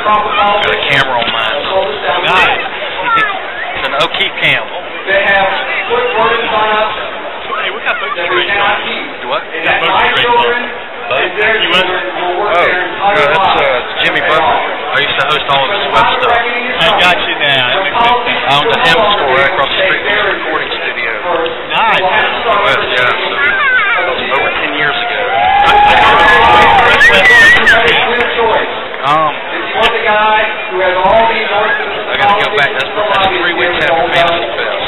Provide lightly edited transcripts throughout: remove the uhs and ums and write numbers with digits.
Got a camera on mine. Nice. It's an O'Keefe cam. They have put word sign-ups Hey, we got boat that we straight cannot on. keep. Do what? And that my children and their children will work Oh, their entire no, lives. that's Jimmy Butler. I used to host all of his web stuff. I got you now. That makes sense. I owned the M store right across the street from the recording studio. Nice. West, yeah, so that was over 10 years ago. If you want the guy who has all these horses, I gotta go back. That's 3 weeks after Fantasy Fest.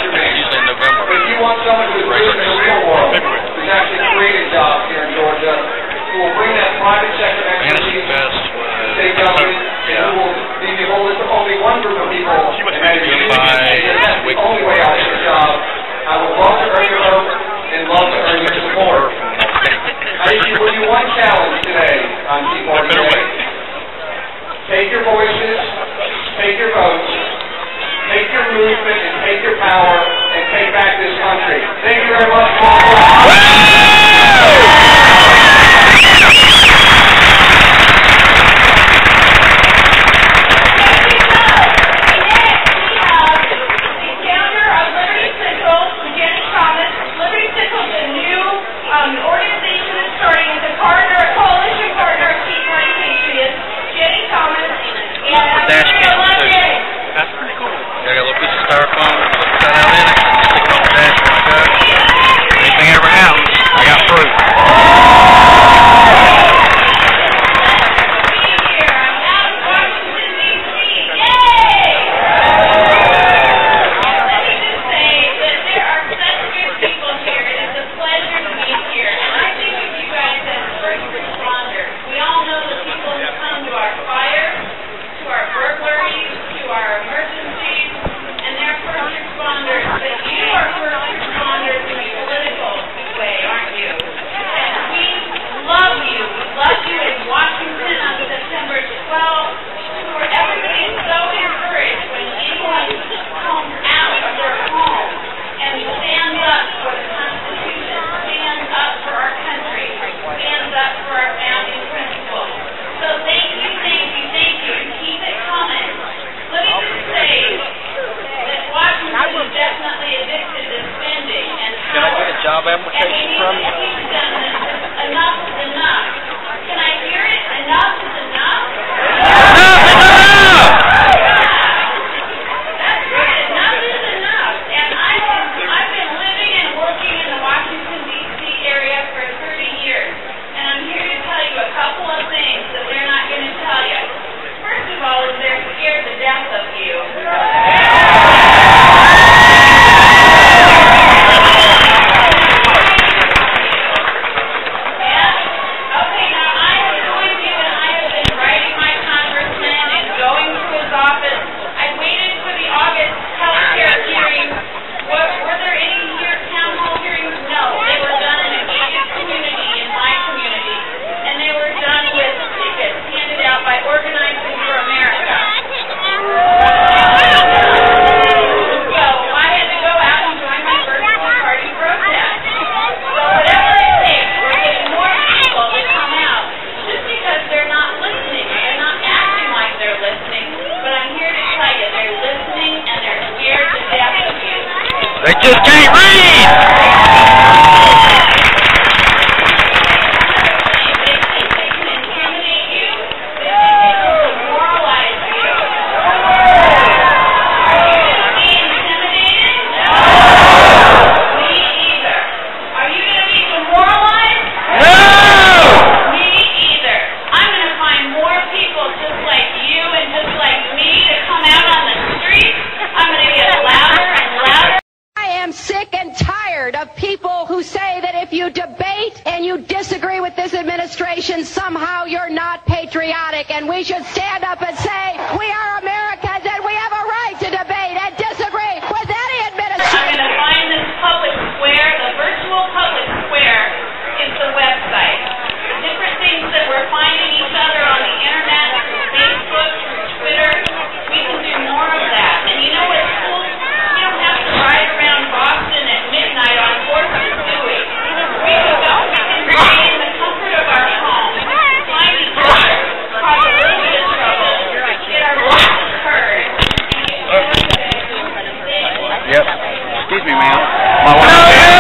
It's usually in November. If you want someone who's living in the real world, who's actually created jobs here in Georgia, who will bring that private sector Fantasy expertise Fest to was state government, and who will be the only one group of people, and that's the only way I'll get a job. I would love to earn your vote and love to earn your support. I issue with you one challenge today on Tea Party Day. Take your voices, take your votes, take your movement, and take your power, and take back this country. Thank you very much. That's pretty cool. I got a little piece of styrofoam, cut out in it, stick it on the dash when I go. Anything ever happens, I got proof. Job application from you? Enough is enough. Can I hear it? Enough is enough? Enough is enough! That's good. Enough is enough. And I've been living and working in the Washington, D.C. area for 30 years. And I'm here to tell you a couple of things that they're not going to tell you. First of all, is they're scared to death of you. They just can't read! Somehow you're not patriotic, and we should stand up and say we are Americans and we have a right to debate and disagree with any administration. I'm going to find this public square. The virtual public square is the website. The different things that we're finding each other on the internet, through Facebook, through Twitter, we can do more of that. And you know what's cool? We don't have to ride around Boston at midnight on horses, do we? We can go. We can stay in the comfort of our home. Find each other, cause a little bit of trouble, Excuse me, ma'am. My wife.